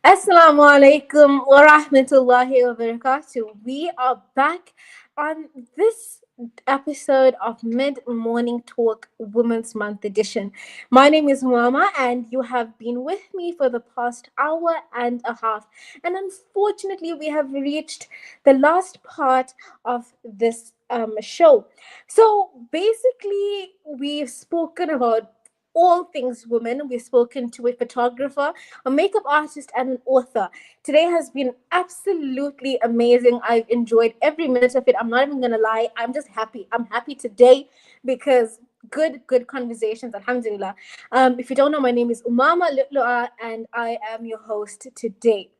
Assalamu alaikum wa rahmatullahi wa barakatuh. We are back on this episode of Mid Morning Talk Women's Month edition. My name is Umamah, and you have been with me for the past hour and a half. And unfortunately, we have reached the last part of this show. So basically, we've spoken about all things women. We've spoken to a photographer, a makeup artist, and an author. Today has been absolutely amazing. I've enjoyed every minute of it. I'm not even gonna lie. I'm just happy. I'm happy today because good conversations. Alhamdulillah. If you don't know, my name is Umamah Lutlua, and I am your host today.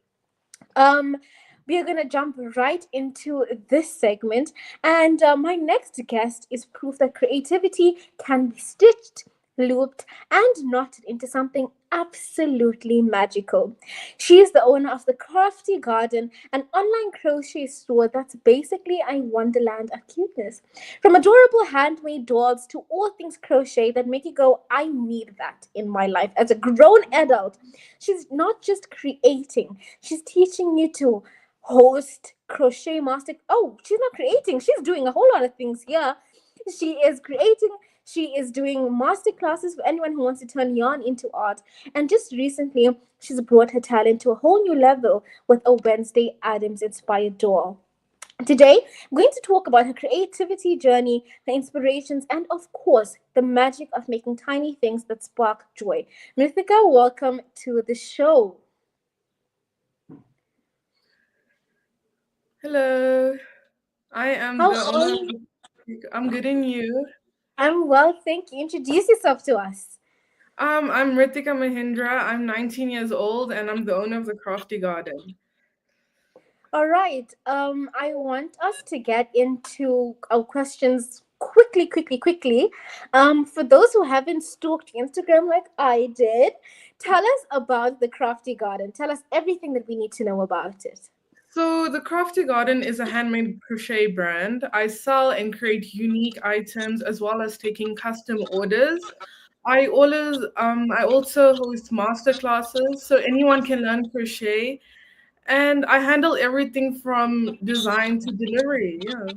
Um, we are gonna jump right into this segment, and my next guest is proof that creativity can be stitched, looped, and knotted into something absolutely magical. She is the owner of the Crafty Garden, an online crochet store that's basically a wonderland of cuteness. From adorable handmade dolls to all things crochet that make you go, I need that in my life as a grown adult. She's not just creating, she's teaching you to host crochet master. Oh, she's not creating, she's doing a whole lot of things here. She is creating, she is doing master classes for anyone who wants to turn yarn into art. And just recently, she's brought her talent to a whole new level with a Wednesday Adams inspired doll. Today, we're going to talk about her creativity journey, her inspirations, and of course, the magic of making tiny things that spark joy. Mrittika, welcome to the show. Hello, I am How the are owner of you? I'm good in you. I'm well, thank you. Introduce yourself to us. I'm Mrittika Mahindra. I'm 19 years old and I'm the owner of the Crafty Garden. All right. I want us to get into our questions quickly. For those who haven't stalked Instagram like I did, tell us about the Crafty Garden. Tell us everything that we need to know about it. So, the Crafty Garden is a handmade crochet brand. I sell and create unique items as well as taking custom orders. I also host master classes so anyone can learn crochet, and I handle everything from design to delivery. Yeah.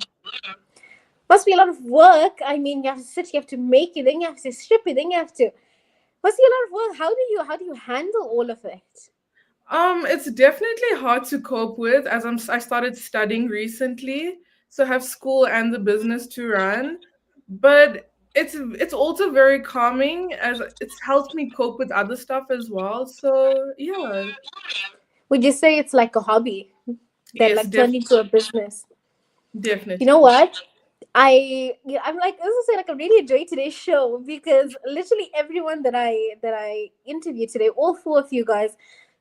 Must be a lot of work. I mean, you have to sit, you have to make it, then you have to ship it, then you have to. Must be a lot of work. How do you handle all of it? It's definitely hard to cope with as I started studying recently, so I have school and the business to run. But it's also very calming as it's helped me cope with other stuff as well. So yeah, Would you say it's like a hobby that yes, like turned into a business? You know definitely. what? I'm like, this is like I really enjoyed today's show because literally everyone that I interviewed today, all four of you guys,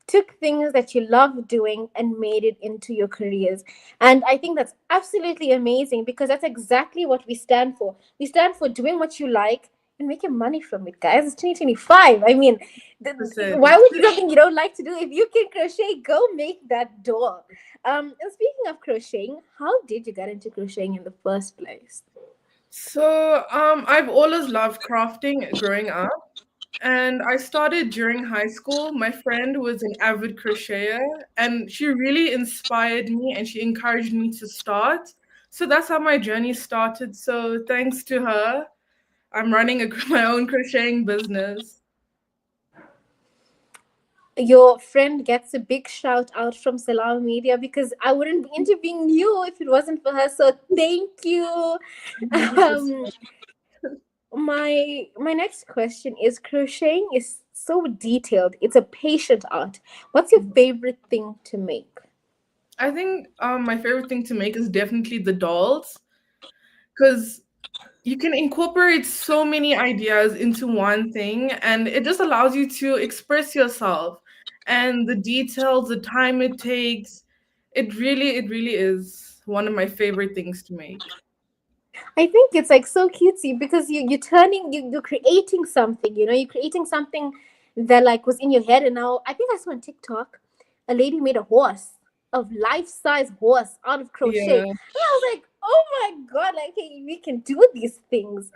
took things that you love doing and made it into your careers. And I think that's absolutely amazing because that's exactly what we stand for. We stand for doing what you like and making money from it, guys. It's 2025. I mean, why 100%. would you do something you don't like to do? If you can crochet, go make that door. And speaking of crocheting, how did you get into crocheting in the first place? So I've always loved crafting growing up. And I started during high school. My friend was an avid crocheter, and she really inspired me and she encouraged me to start. So that's how my journey started. So thanks to her, I'm running my own crocheting business. Your friend gets a big shout out from Salam Media because I wouldn't be interviewing you if it wasn't for her. So thank you. 100%. Um, my next question is crocheting is so detailed. It's a patient art. What's your favorite thing to make? I think my favorite thing to make is definitely the dolls because you can incorporate so many ideas into one thing and it just allows you to express yourself and the details, the time it takes. It really is one of my favorite things to make. I think it's like so cutesy because you're creating something, you're creating something that like was in your head. And now I think I saw on TikTok a lady made a horse, of life-size horse out of crochet. Yeah, And I was like, oh my god, like hey, we can do these things.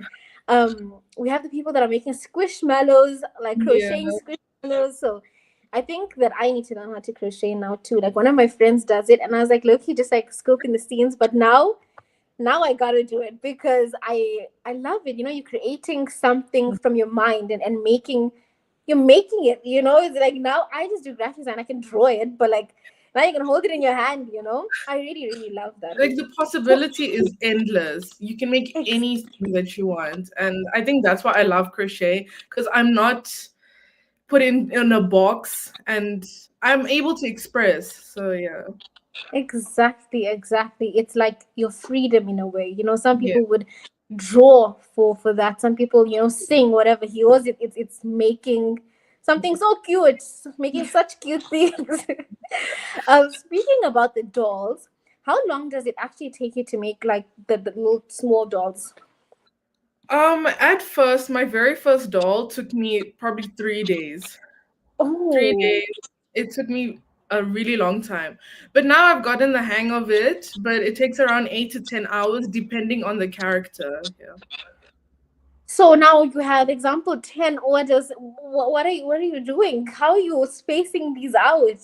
We have the people that are making squishmallows, like yeah, crocheting squishmallows. So I think that I need to learn how to crochet now too. Like one of my friends does it, and I was like, look, he just like scoping the scenes. But now I gotta do it because I love it. You know, you're creating something from your mind and making you're making it. You know, it's like now I just do graphic design. I can draw it, but like now you can hold it in your hand. You know, I really really love that. Like the possibility is endless. You can make Ex- anything that you want. And I think that's why I love crochet, because I'm not put in a box and I'm able to express. So yeah. exactly. It's like your freedom in a way. You know, some Yeah. people would draw for that. Some people, you know, sing whatever. Yours, it's making something so cute, making such cute things. Speaking about the dolls, how long does it actually take you to make like the little small dolls? At first, my very first doll took me probably 3 days. Three Oh, days. It took me a really long time. But now I've gotten the hang of it, but it takes around 8 to 10 hours depending on the character. Yeah. so now you have example 10 orders. What are you doing? How are you spacing these out?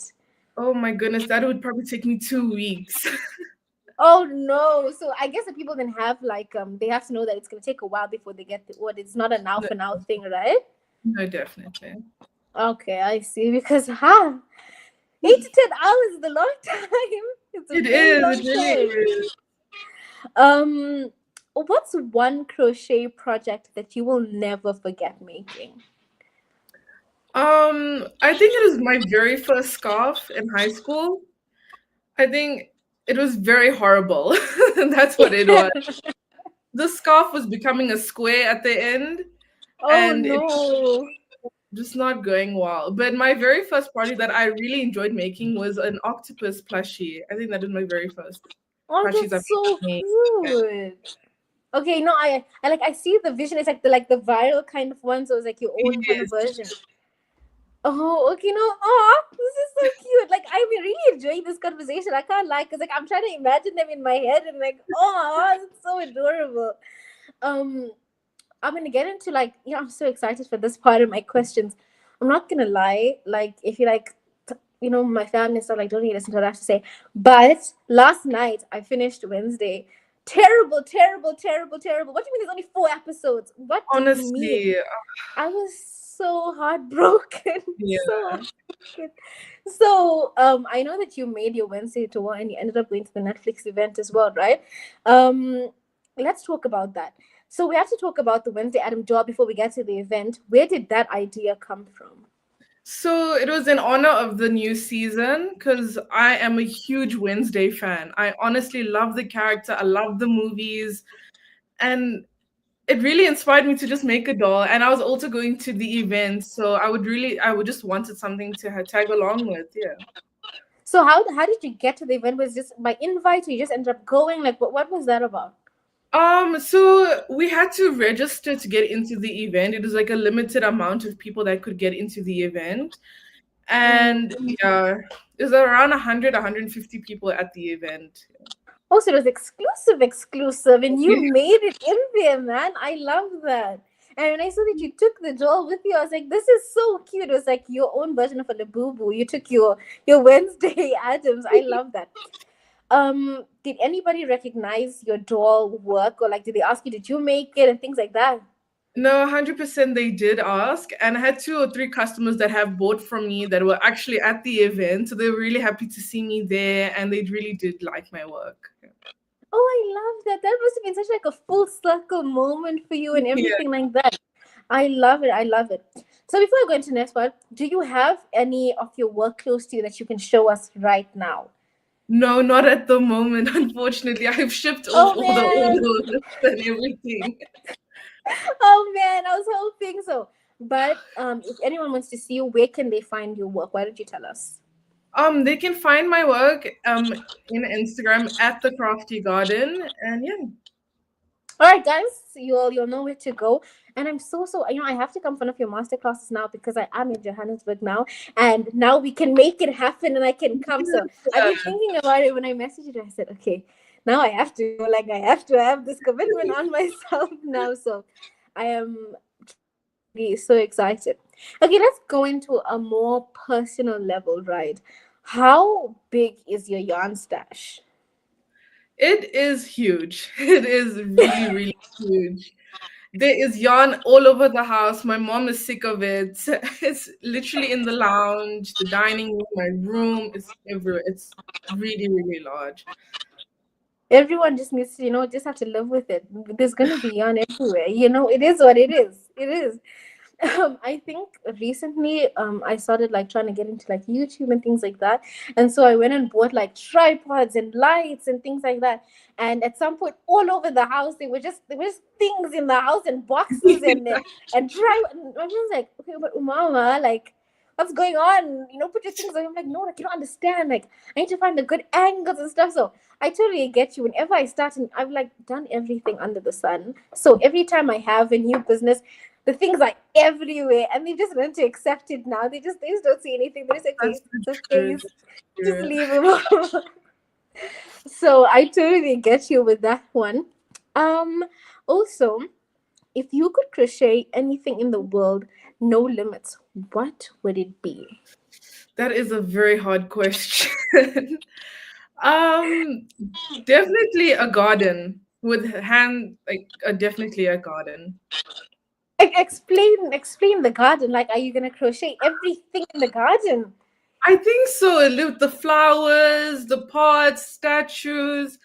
Oh my goodness, that would probably take me 2 weeks. Oh no! So I guess the people then have like they have to know that it's gonna take a while before they get the order. It's not a now No, for now thing, right? no, definitely. Okay, I see. Because 8 to 10 hours is a long time. It's a It very is, long it really time. is. Um, what's one crochet project that you will never forget making? I think it was my very first scarf in high school. I think it was very horrible. That's what it was. The scarf was becoming a square at the end, Oh and it no! just not going well. But my very first project that I really enjoyed making was an octopus plushie. I think that was my very first Oh, plushies I've that's so made. cute. Okay, no, I like I see the vision. It's like the viral kind of one, so it's like your own kind of Yes. version. Oh, okay, no. Oh, this is so cute. Like, I'm really enjoying this conversation. I can't lie, because like I'm trying to imagine them in my head and like, oh, it's so adorable. Um, I'm gonna get into like, I'm so excited for this part of my questions. I'm not gonna lie, like, if you like, my family and stuff, like, don't really listen to what I have to say. But last night I finished Wednesday. Terrible, terrible, terrible, terrible. What do you mean there's only 4 episodes? What do you mean? Honestly, I was so heartbroken. So yeah. heartbroken. So I know that you made your Wednesday tour and you ended up going to the Netflix event as well, right? Um let's talk about that. So we have to talk about the Wednesday Adam job before we get to the event. Where did that idea come from? So it was in honor of the new season because I am a huge Wednesday fan. I honestly love the character. I love the movies. And it really inspired me to just make a doll. And I was also going to the event. So I would just wanted something to tag along with. Yeah. So how did you get to the event? Was it just by invite or you just ended up going? Like what was that about? So we had to register to get into the event. It was like a limited amount of people that could get into the event. And Mm. yeah, it was around 100, 150 people at the event. Also, it was exclusive, and you made it in there, man. I love that. And when I saw that you took the doll with you, I was like, "This is so cute." It was like your own version of a Labubu. You took your Wednesday Adams. I love that. Did anybody recognize your doll work, or like, did they ask you, "Did you make it?" and things like that? No, 100% they did ask. And I had 2 or 3 customers that have bought from me that were actually at the event. So they were really happy to see me there and they really did like my work. Oh, I love that. That must have been such like a full circle moment for you and Yeah. everything like that. I love it. I love it. So before I go into the next part, do you have any of your work close to you that you can show us right now? No, not at the moment, unfortunately. I've shipped off Oh all the man. orders and everything. Oh man, I was hoping so. But if anyone wants to see you, where can they find your work? Why don't you tell us? They can find my work in Instagram at the Crafty Garden. And yeah. All right, guys, you'll know where to go. And I'm so I have to come for one of your master classes now because I am in Johannesburg now, and now we can make it happen, and I can come. So I've been thinking about it when I messaged you. I said, okay, now I have to go. Like I have to have this commitment on myself now. So I am really so excited. Okay, let's go into a more personal level, right? How big is your yarn stash? It is huge. It is really, really huge. There is yarn all over the house. My mom is sick of it. It's literally in the lounge, the dining room, my room. It's everywhere. It's really, really large. Everyone just needs to, just have to live with it. There's going to be yarn everywhere. It is what it is. It is. I think recently I started like trying to get into like YouTube and things like that. And so I went and bought like tripods and lights and things like that. And at some point all over the house there was things in the house and boxes and and I was like, okay, but Umama, like what's going on? Put your things away. I'm like, no, like you don't understand. Like I need to find the good angles and stuff. So I totally get you. Whenever I start, and I've like done everything under the sun. So every time I have a new business, the things are everywhere, and they just learn to accept it now. They just don't see anything. They just say, okay, That's the it's okay, truth. just Yeah. leave them. So I totally get you with that one. Um, Also, if you could crochet anything in the world, no limits, what would it be? That is a very hard question. um, Definitely a garden with hand, like definitely a garden. Explain the garden. Like, are you gonna crochet everything in the garden? I think so. With the flowers, the pots, statues.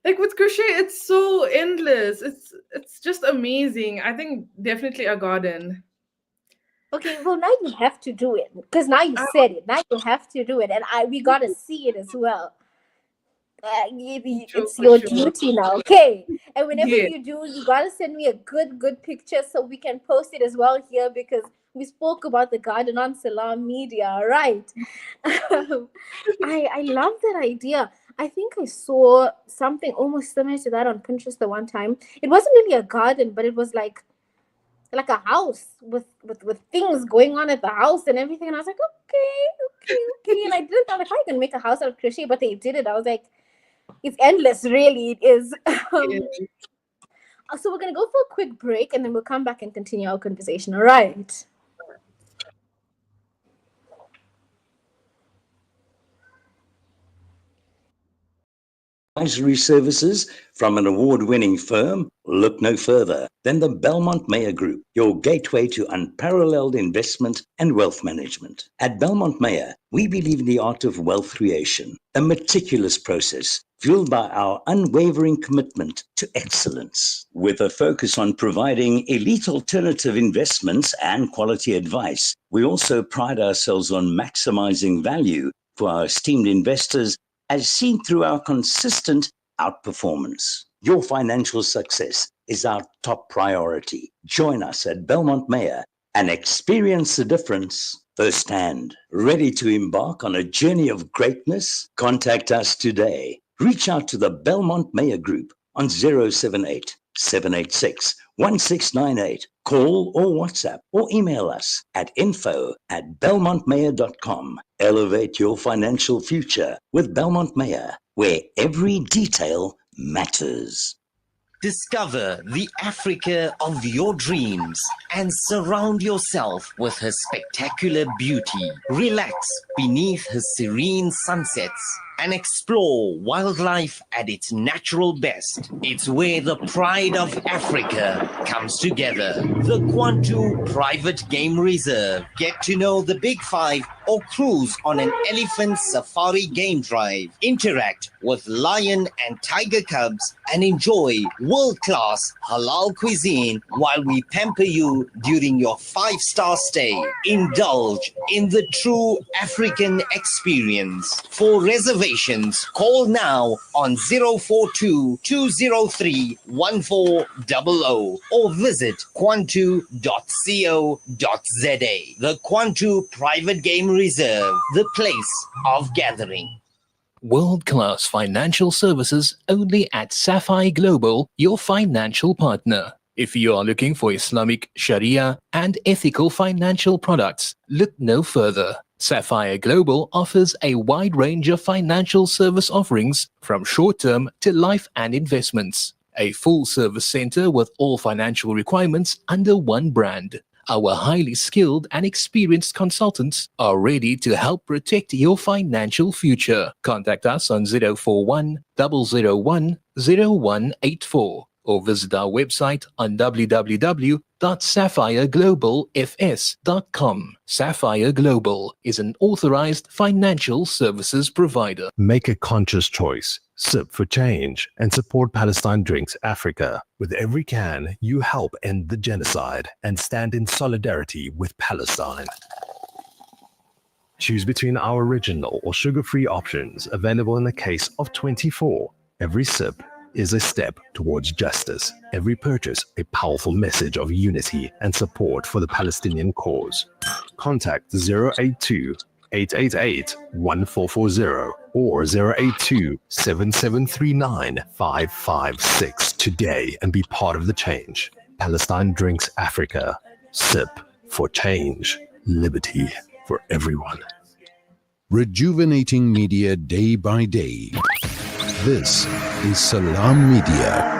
Like with crochet, it's so endless. It's just amazing. I think definitely a garden. Okay, well now you have to do it because now you Uh, said it. Now you have to do it, and we gotta see it as well. sure, It's for your sure. duty now, okay? And whenever Yeah, you do, you gotta send me a good picture so we can post it as well here because we spoke about the garden on Salam Media, all right? I love that idea. I think I saw something almost similar to that on Pinterest the one time. It wasn't really a garden, but it was like a house with things going on at the house and everything. And I was like, okay. And I didn't know like how you can make a house out of crochet, but they did it. I was like, it's endless, really. It is. um, yeah. so we're gonna go for a quick break and then we'll come back and continue our conversation. All right. Advisory services from an award-winning firm? Look no further than the Belmont Mayer Group, your gateway to unparalleled investment and wealth management. At Belmont Mayer, we believe in the art of wealth creation, a meticulous process fueled by our unwavering commitment to excellence. With a focus on providing elite alternative investments and quality advice, we also pride ourselves on maximizing value for our esteemed investors as seen through our consistent outperformance. Your financial success is our top priority. Join us at Belmont Mayer and experience the difference firsthand. Ready to embark on a journey of greatness? Contact us today. Reach out to the Belmont Mayer Group on 078 786 1698. Call or WhatsApp or email us at info@belmontmayer.com. Elevate your financial future with Belmont Mayer, where every detail matters. Discover the Africa of your dreams and surround yourself with her spectacular beauty. Relax beneath her serene sunsets and explore wildlife at its natural best. It's where the pride of Africa comes together. The Kwantu Private Game Reserve. Get to know the Big Five or cruise on an elephant safari game drive. Interact with lion and tiger cubs and enjoy world-class halal cuisine while we pamper you during your 5-star stay. Indulge in the true African experience. For reservations, call now on 042 203 1400 or visit kwantu.co.za. The Kwantu Private Game Reserve, the place of gathering. World-class financial services only at Sapphire Global, your financial partner. If you are looking for Islamic, Sharia, and ethical financial products, look no further. Sapphire Global offers a wide range of financial service offerings from short-term to life and investments. A full-service center with all financial requirements under one brand. Our highly skilled and experienced consultants are ready to help protect your financial future. Contact us on 041 001 0184 or visit our website on www.sapphireglobalfs.com. Sapphire Global is an authorized financial services provider. Make a conscious choice. Sip for change and support Palestine Drinks Africa. With every can, you help end the genocide and stand in solidarity with Palestine. Choose between our original or sugar-free options available in the case of 24. Every sip is a step towards justice. Every purchase a powerful message of unity and support for the Palestinian cause. Contact 082 888 1440 or 082 7739 556 today and be part of the change. Palestine Drinks Africa. Sip for change. Liberty for everyone. Rejuvenating media day by day. This is Salam Media.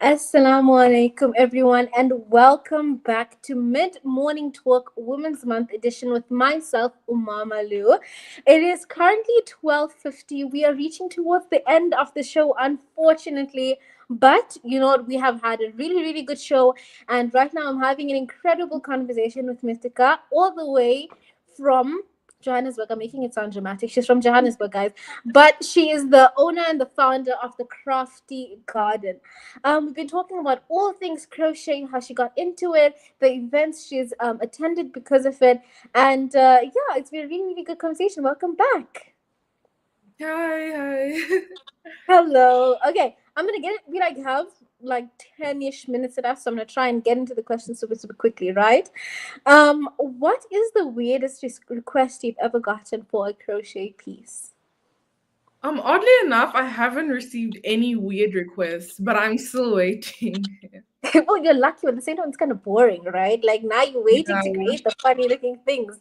Assalamu alaikum, everyone, and welcome back to Mid Morning Talk Women's Month edition with myself, Umamah. It is currently 12:50. We are reaching towards the end of the show, unfortunately. But you know what? We have had a really, really good show, and right now I'm having an incredible conversation with Mrittika, all the way from Johannesburg. I'm making it sound dramatic. She's from Johannesburg, guys, but she is the owner and the founder of the Crafty Garden. We've been talking about all things crochet, how she got into it, the events she's attended because of it, and yeah, it's been a really, really good conversation. Welcome back. Hi. Hello. Okay, I'm gonna we have like 10-ish minutes left, so I'm gonna try and get into the questions super quickly, right? What is the weirdest request you've ever gotten for a crochet piece? Oddly enough, I haven't received any weird requests, but I'm still waiting. Well, you're lucky, but at the same time, it's kind of boring, right? Like now you're waiting to create the funny looking things.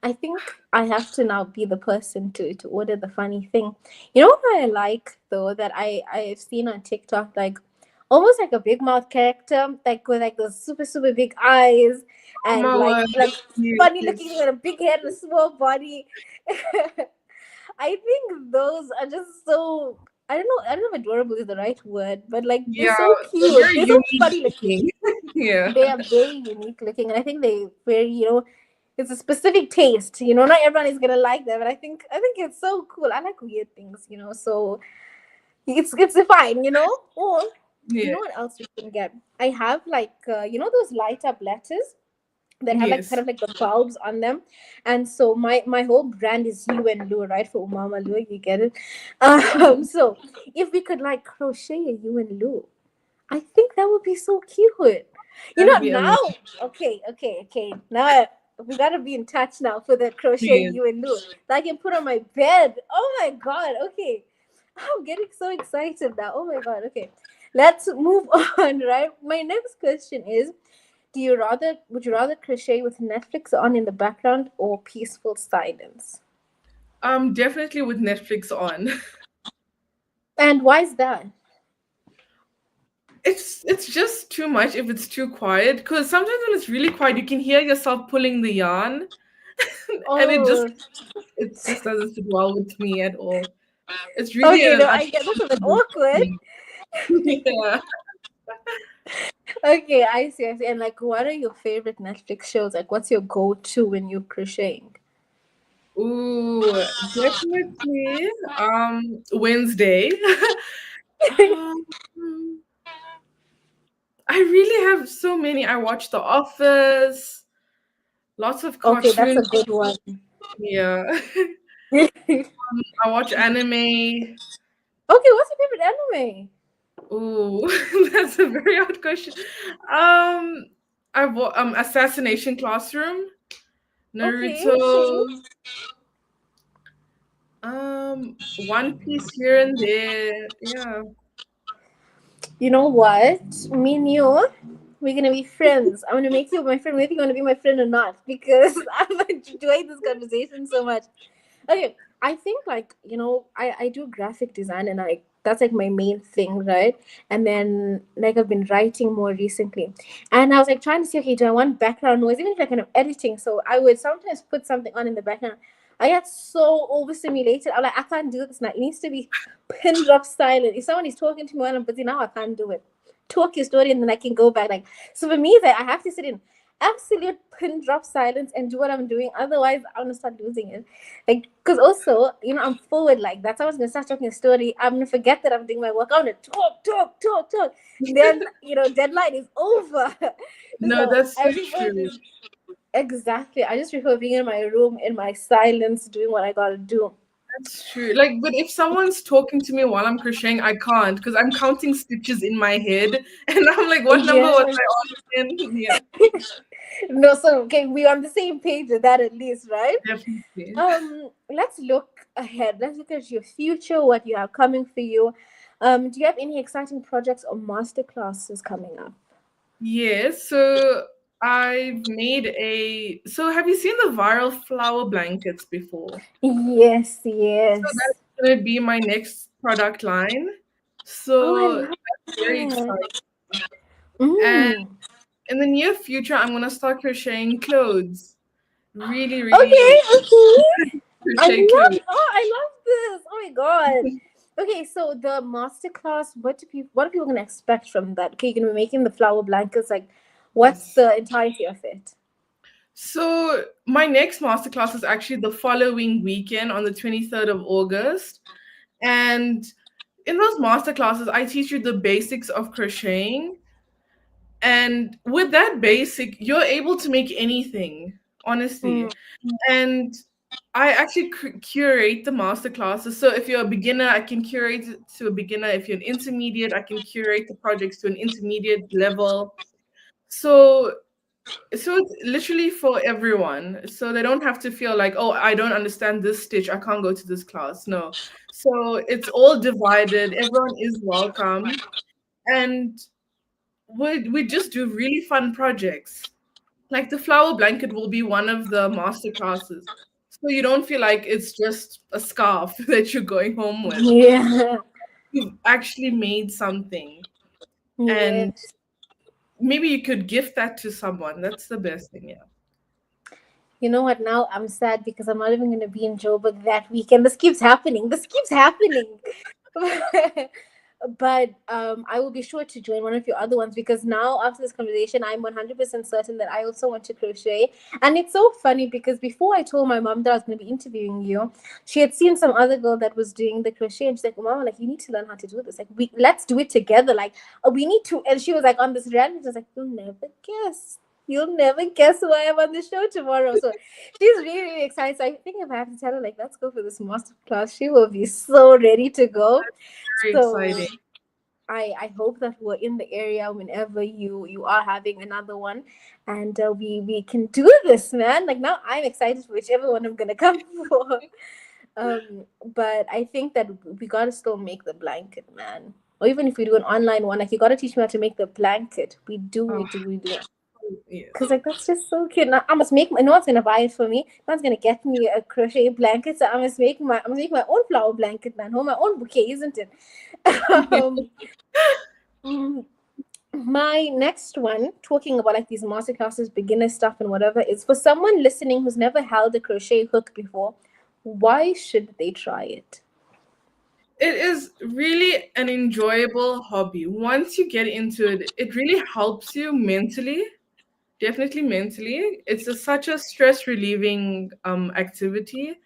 I think I have to now be the person to order the funny thing. You know what I like though that I've seen on TikTok, like almost like a big mouth character, like with like those super big eyes and like funny looking with a big head and a small body. I think those are just so, I don't know if adorable is the right word, but like they're so cute. They're so funny looking. Yeah. They are very unique looking, and I think they very, it's a specific taste. Not everyone is gonna like that, but I think it's so cool. I like weird things, so it's fine, Or you know what else you can get? I have like those light up letters that have like kind of like the bulbs on them, and so my whole brand is you and Lou, right? For Umamah Lou, you get it. So if we could like crochet a you and Lou, I think that would be so cute. Now, okay. Now we gotta be in touch now for the crochet you and Lou that I can put on my bed. Oh my god, okay. I'm getting so excited now. Oh my god, okay. Let's move on, right? My next question is, would you rather crochet with Netflix on in the background or peaceful silence? Definitely with Netflix on. And why is that? It's just too much if it's too quiet, because sometimes when it's really quiet you can hear yourself pulling the yarn. And it just doesn't sit well with me at all. It's really I get this a bit awkward. Yeah. Okay, I see. And like, what are your favorite Netflix shows? Like, what's your go-to when you're crocheting? Ooh, definitely Wednesday. I really have so many. I watch The Office, lots of cartoons. Okay, that's a good one. Yeah. I watch anime. Okay, what's your favorite anime? Ooh, that's a very hard question. I've Assassination Classroom, Naruto, One Piece here and there. Yeah. You know what? Me and you, we're gonna be friends. I'm gonna make you my friend, whether you want to be my friend or not, because I'm enjoying this conversation so much. Okay, I think like I do graphic design, and that's like my main thing, right? And then like I've been writing more recently, and I was like trying to see, okay, do I want background noise, even if I kind of editing? So I would sometimes put something on in the background. I get so overstimulated. I'm like, I can't do this now. It needs to be pin drop silent. If someone is talking to me while I'm busy now, I can't do it. Talk your story and then I can go back. Like, so for me, that I have to sit in absolute pin drop silence and do what I'm doing. Otherwise, I'm gonna start losing it. Like, because also, I'm forward like that. So I was gonna start talking a story. I'm gonna forget that I'm doing my work. I'm gonna talk. Then deadline is over. No, So that's so everyone true. is exactly. I just prefer being in my room in my silence, doing what I gotta do. That's true. Like, but if someone's talking to me while I'm crocheting, I can't because I'm counting stitches in my head, and I'm like, what number was Yeah. I on again? Yeah, No, so okay, we're on the same page with that at least, right? definitely. Let's look ahead. Let's look at your future, what you have coming for you. Do you have any exciting projects or master classes coming up? Yes. So I've made a. So have you seen the viral flower blankets before? Yes, So yes. that's gonna be my next product line. Oh, I So love that's very that. exciting. And Mm. in the near future, I'm gonna start crocheting clothes. Really, Okay, really okay. crochet clothes. I love this. Oh my god. Okay, so the masterclass, what are people gonna expect from that? Okay, you're gonna be making the flower blankets, like what's Yes. the entirety of it? So my next masterclass is actually the following weekend on the 23rd of August. And in those masterclasses, I teach you the basics of crocheting. And with that basic, you're able to make anything, Mm. honestly. And I actually curate the master classes. So if you're a beginner, I can curate it to a beginner. If you're an intermediate, I can curate the projects to an intermediate level. So it's literally for everyone. So they don't have to feel like, oh, I don't understand this stitch. I can't go to this class. No. So it's all divided. Everyone is welcome. And we just do really fun projects. Like the flower blanket will be one of the master classes. So you don't feel like it's just a scarf that you're going home with. Yeah. You've actually made something. And Yes. maybe you could gift that to someone. That's the best thing, yeah. You know what? Now I'm sad because I'm not even going to be in Joburg that weekend. This keeps happening. This keeps happening. But I will be sure to join one of your other ones because now after this conversation, I'm 100% certain that I also want to crochet. And it's so funny because before I told my mom that I was going to be interviewing you, she had seen some other girl that was doing the crochet, and she's like, "Mama, like you need to learn how to do this. Like let's do it together. Like we need to." And she was like on this rant. She was like, "You'll never guess." You'll never guess who I am on the show tomorrow. So she's really, really excited. So I think if I have to tell her, like, let's go for this master class, she will be so ready to go. Very So exciting. I hope that we're in the area whenever you are having another one, and we can do this, man. Like now I'm excited for whichever one I'm gonna come for. But I think that we gotta still make the blanket, man. Or even if we do an online one, like you gotta teach me how to make the blanket. Oh, We do. Cause yes. like that's just so cute. Now, I must make. No one's gonna buy it for me. No one's gonna get me a crochet blanket. So I must make my own flower blanket, man. Hold my own bouquet, isn't it? um, mm, my next one, talking about like these masterclasses, beginner stuff, and whatever, is for someone listening who's never held a crochet hook before. Why should they try it? It is really an enjoyable hobby. Once you get into it, it really helps you mentally. Definitely mentally. It's such a stress relieving activity.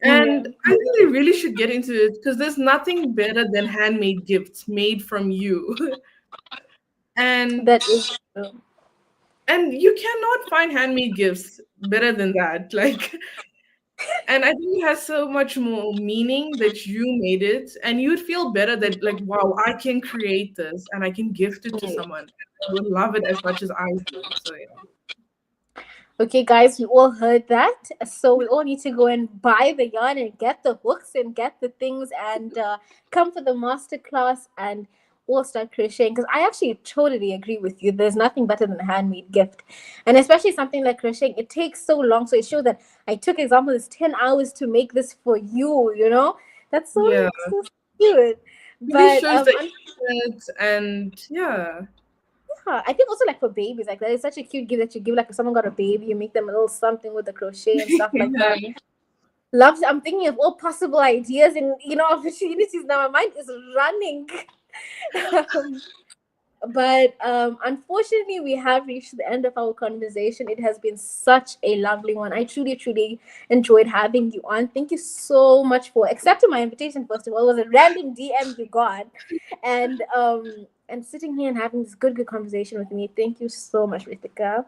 And Yeah, I think they really should get into it because there's nothing better than handmade gifts made from you. and that is true. and you cannot find handmade gifts better than that. Like, and I think it has so much more meaning that you made it, and you'd feel better that like, wow, I can create this and I can gift it to Yeah. someone. They would love it as much as I do. So yeah. Okay, guys, we all heard that. So we all need to go and buy the yarn and get the hooks and get the things and come for the master class and all start crocheting. Because I actually totally agree with you. There's nothing better than a handmade gift, and especially something like crocheting. It takes so long. So it shows that I took example. It's 10 hours to make this for you. You know, that's so Yeah. so cute. Really But shows the effort and yeah. yeah, I think also like for babies, like that is such a cute gift that you give. Like if someone got a baby, you make them a little something with the crochet and stuff like that. Yeah. Loves. I'm thinking of all possible ideas and opportunities now. My mind is running. um, but unfortunately, we have reached the end of our conversation. It has been such a lovely one. I truly, truly enjoyed having you on. Thank you so much for accepting my invitation. First of all, it was a random DM you got, and sitting here and having this good conversation with me. Thank you so much, Mrittika.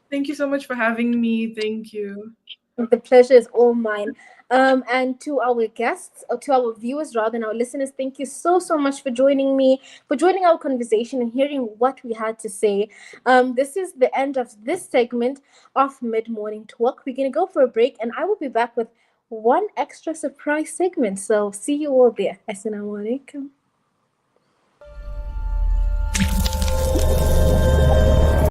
Thank you so much for having me. Thank you. The pleasure is all mine. And to our guests, or to our viewers rather, and our listeners, thank you so, so much for joining me, for joining our conversation and hearing what we had to say. This is the end of this segment of Mid Morning Talk. We're going to go for a break, and I will be back with one extra surprise segment. So see you all there. Assalamu alaikum.